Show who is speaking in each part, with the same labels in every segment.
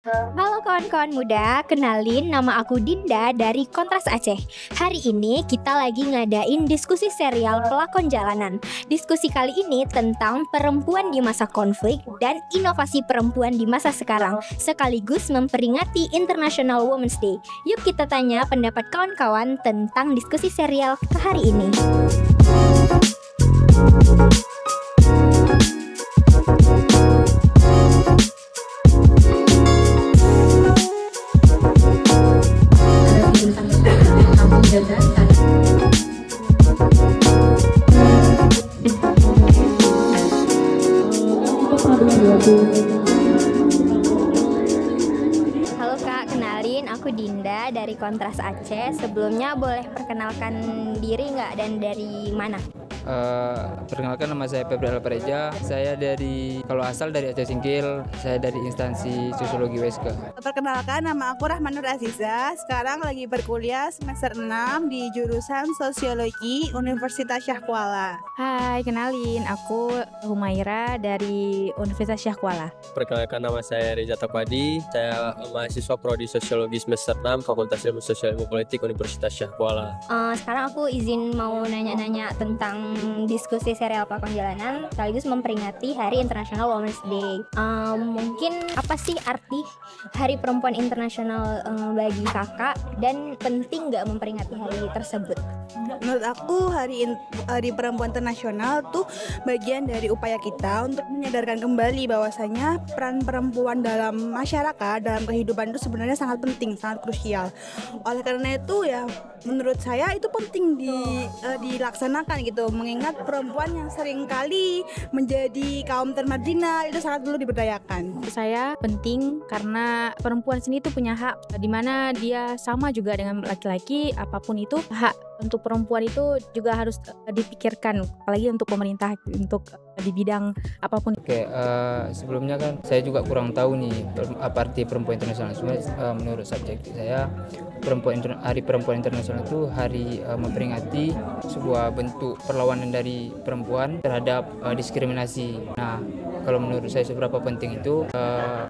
Speaker 1: Halo kawan-kawan muda, kenalin nama aku Dinda dari Kontras Aceh. Hari ini kita lagi ngadain diskusi serial pelakon jalanan. Diskusi kali ini tentang perempuan di masa konflik dan inovasi perempuan di masa sekarang, sekaligus memperingati International Women's Day. Yuk kita tanya pendapat kawan-kawan tentang diskusi serial hari ini. Halo Kak, kenalin aku Dinda dari Kontras Aceh. Sebelumnya boleh perkenalkan diri nggak dan dari mana?
Speaker 2: Perkenalkan, nama saya Febri Alpareja. Saya kalau asal dari Aceh Singkil, saya dari instansi Sosiologi WSK.
Speaker 3: Perkenalkan, nama aku Rahmanur Aziza. Sekarang lagi berkuliah semester 6 di jurusan Sosiologi Universitas Syah Kuala.
Speaker 4: Hai, kenalin aku Humaira dari Universitas Syah Kuala.
Speaker 5: Perkenalkan, nama saya Reza Takwadi. Saya mahasiswa prodi Sosiologi semester 6 Fakultas Ilmu Sosial Ilmu Politik Universitas Syah Kuala.
Speaker 1: Sekarang aku izin mau nanya-nanya tentang diskusi serial pelakon jalanan sekaligus memperingati Hari International Women's Day. Mungkin apa sih arti Hari Perempuan Internasional bagi kakak dan penting nggak memperingati hari tersebut?
Speaker 3: Menurut aku Hari Perempuan Internasional tuh bagian dari upaya kita untuk menyadarkan kembali bahwasanya peran perempuan dalam masyarakat, dalam kehidupan itu sebenarnya sangat penting, sangat krusial. Oleh karena itu ya menurut saya itu penting dilaksanakan gitu, mengingat perempuan yang seringkali menjadi kaum termarginal itu sangat perlu diberdayakan.
Speaker 4: Menurut saya penting karena perempuan sini tuh punya hak, di mana dia sama juga dengan laki-laki. Apapun itu, hak untuk perempuan itu juga harus dipikirkan, apalagi untuk pemerintah, untuk di bidang apapun.
Speaker 2: Oke, sebelumnya kan saya juga kurang tahu nih apa arti perempuan internasional. Menurut subjektif saya, Hari Perempuan Internasional itu hari memperingati sebuah bentuk perlawanan dari perempuan terhadap diskriminasi. Nah, kalau menurut saya seberapa penting itu,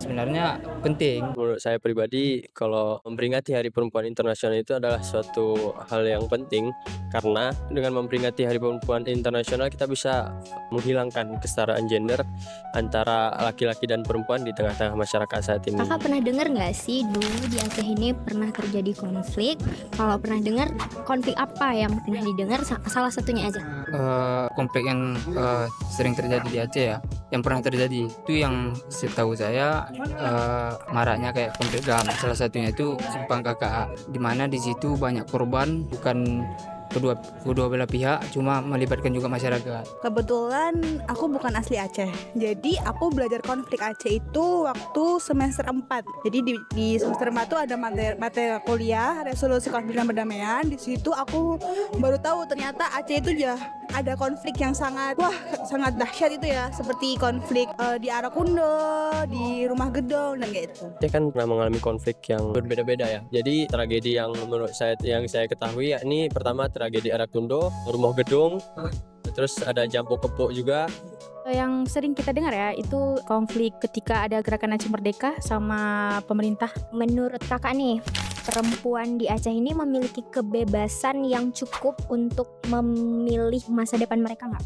Speaker 2: sebenarnya penting.
Speaker 5: Menurut saya pribadi, kalau memperingati Hari Perempuan Internasional itu adalah suatu hal yang penting, karena dengan memperingati Hari Perempuan Internasional kita bisa menghilangkan kesetaraan gender antara laki-laki dan perempuan di tengah-tengah masyarakat saat ini.
Speaker 1: Kakak pernah dengar nggak sih dulu di Aceh ini pernah terjadi konflik? Kalau pernah dengar, konflik apa yang pernah didengar? Salah satunya aja.
Speaker 2: Konflik yang sering terjadi di Aceh ya, yang pernah terjadi itu, yang setahu saya maraknya kayak konflik GAM. Salah satunya itu Simpang KKA, di mana di situ banyak korban, bukan kedua belah pihak, cuma melibatkan juga masyarakat.
Speaker 3: Kebetulan aku bukan asli Aceh, jadi aku belajar konflik Aceh itu waktu semester 4. Jadi di semester 4 tuh ada materi kuliah resolusi konflik dan perdamaian. Di situ aku baru tahu ternyata Aceh itu ya ada konflik yang sangat sangat dahsyat itu ya, seperti konflik di Arakundo, di Rumah Gedong dan kayak itu.
Speaker 5: Aceh kan pernah mengalami konflik yang berbeda-beda ya. Jadi tragedi yang menurut saya ketahui yakni pertama tragedi Arakundo, Rumah Gedung, terus ada Jampo Kepuk juga.
Speaker 4: Yang sering kita dengar ya, itu konflik ketika ada gerakan Aceh Merdeka sama pemerintah.
Speaker 1: Menurut kakak nih, perempuan di Aceh ini memiliki kebebasan yang cukup untuk memilih masa depan mereka nggak?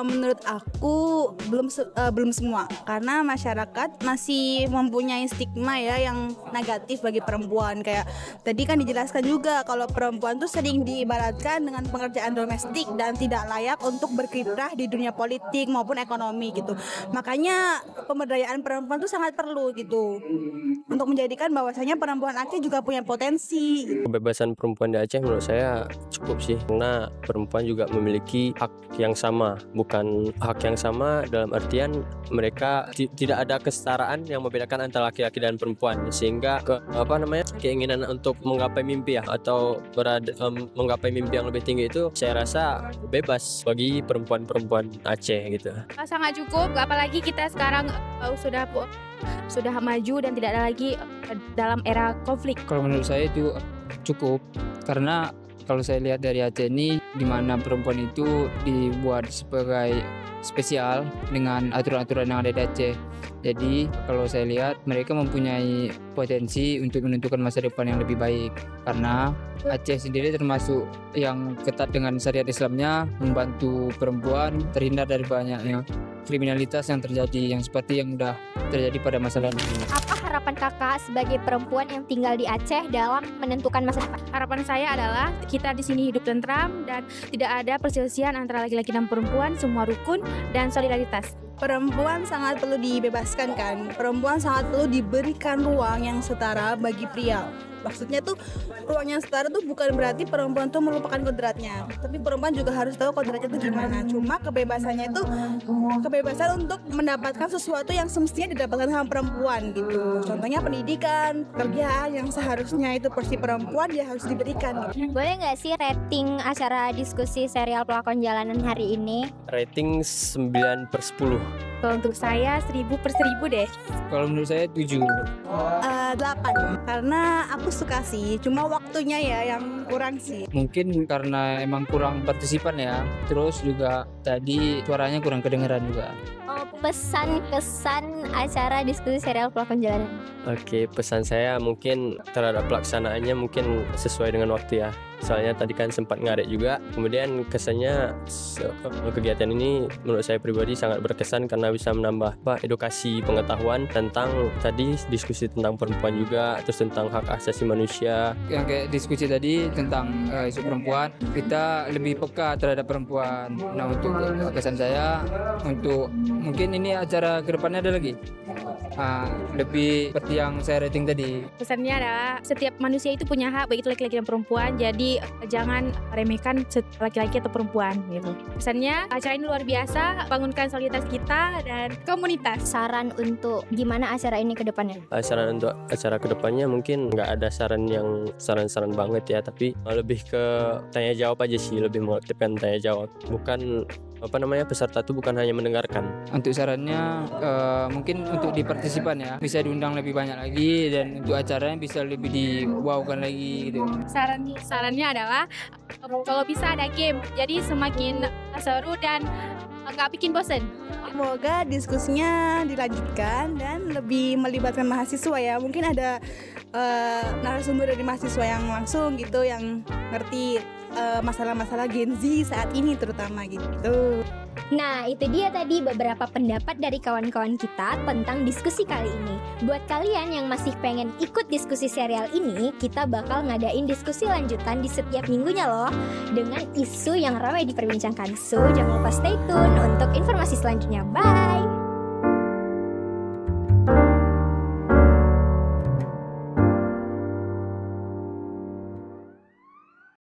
Speaker 3: Menurut aku belum semua, karena masyarakat masih mempunyai stigma ya yang negatif bagi perempuan. Kayak tadi kan dijelaskan juga kalau perempuan tuh sering diibaratkan dengan pekerjaan domestik dan tidak layak untuk berkiprah di dunia politik maupun ekonomi gitu. Makanya pemberdayaan perempuan tuh sangat perlu gitu untuk menjadikan bahwasanya perempuan Aceh juga punya potensi.
Speaker 5: Kebebasan perempuan di Aceh menurut saya cukup sih, karena perempuan juga memiliki hak yang sama. Bukan hak yang sama dalam artian mereka tidak ada kesetaraan yang membedakan antara laki-laki dan perempuan, sehingga keinginan untuk menggapai mimpi ya, atau menggapai mimpi yang lebih tinggi itu saya rasa bebas bagi perempuan-perempuan Aceh gitu.
Speaker 4: Sangat cukup, apalagi kita sekarang sudah maju dan tidak ada lagi dalam era konflik.
Speaker 2: Kalau menurut saya itu cukup, karena kalau saya lihat dari Aceh ini, di mana perempuan itu dibuat sebagai spesial dengan aturan-aturan yang ada di Aceh. Jadi kalau saya lihat mereka mempunyai potensi untuk menentukan masa depan yang lebih baik, karena Aceh sendiri termasuk yang ketat dengan syariat Islamnya, membantu perempuan terhindar dari banyaknya kriminalitas yang terjadi, yang seperti yang sudah terjadi pada masa lalu.
Speaker 1: Apa harapan kakak sebagai perempuan yang tinggal di Aceh dalam menentukan masa depan?
Speaker 4: Harapan saya adalah kita di sini hidup tentram dan tidak ada perselisihan antara laki-laki dan perempuan, semua rukun dan solidaritas.
Speaker 3: Perempuan sangat perlu dibebaskan kan. Perempuan sangat perlu diberikan ruang yang setara bagi pria. Maksudnya tuh ruang yang setara tuh bukan berarti perempuan tuh melupakan kodratnya, tapi perempuan juga harus tahu kodratnya tuh gimana. Cuma kebebasannya itu kebebasan untuk mendapatkan sesuatu yang semestinya didapatkan sama perempuan gitu. Contohnya pendidikan, pekerjaan yang seharusnya itu porsi perempuan ya harus diberikan.
Speaker 1: Boleh nggak sih rating acara diskusi serial pelakon jalanan hari ini?
Speaker 5: Rating 9/10.
Speaker 4: Kalau untuk saya 1000/1000 deh.
Speaker 2: Kalau menurut saya 7.
Speaker 3: 8 karena aku suka sih, cuma waktunya ya yang kurang sih.
Speaker 2: Mungkin karena emang kurang partisipan ya, terus juga tadi suaranya kurang kedengeran juga.
Speaker 1: Pesan kesan acara diskusi serial pelakon jalanan.
Speaker 5: Oke, pesan saya mungkin terhadap pelaksanaannya mungkin sesuai dengan waktu ya. Soalnya tadi kan sempat ngaret juga. Kemudian kesannya kegiatan ini menurut saya pribadi sangat berkesan karena bisa menambah edukasi pengetahuan tentang tadi diskusi tentang perempuan juga, terus tentang hak asasi manusia.
Speaker 2: Yang kayak diskusi tadi tentang isu perempuan, kita lebih peka terhadap perempuan. Nah, untuk kesan saya, untuk mungkin ini acara kedepannya ada lagi. Lebih seperti yang saya rating tadi.
Speaker 4: Pesannya adalah setiap manusia itu punya hak, baik itu laki-laki dan perempuan. Jadi jangan remehkan laki-laki atau perempuan gitu. Pesannya acara ini luar biasa, bangunkan solidaritas kita dan komunitas.
Speaker 1: Saran untuk gimana acara ini ke depannya?
Speaker 5: Saran untuk acara kedepannya mungkin nggak ada saran saran banget ya, tapi lebih ke tanya jawab aja sih, lebih mengaktifkan tanya jawab. Bukan peserta itu bukan hanya mendengarkan. Untuk
Speaker 2: sarannya mungkin untuk di partisipan ya, bisa diundang lebih banyak lagi, dan untuk acaranya bisa lebih diwawkan lagi gitu.
Speaker 4: Sarannya adalah kalau bisa ada game, jadi semakin seru dan nggak bikin bosen.
Speaker 3: Semoga diskusinya dilanjutkan dan lebih melibatkan mahasiswa ya. Mungkin ada narasumber dari mahasiswa yang langsung gitu, yang ngerti masalah-masalah Gen Z saat ini terutama gitu.
Speaker 1: Nah, itu dia tadi beberapa pendapat dari kawan-kawan kita tentang diskusi kali ini. Buat kalian yang masih pengen ikut diskusi serial ini, kita bakal ngadain diskusi lanjutan di setiap minggunya loh, dengan isu yang ramai diperbincangkan. So, jangan lupa stay tune untuk informasi selanjutnya. Bye!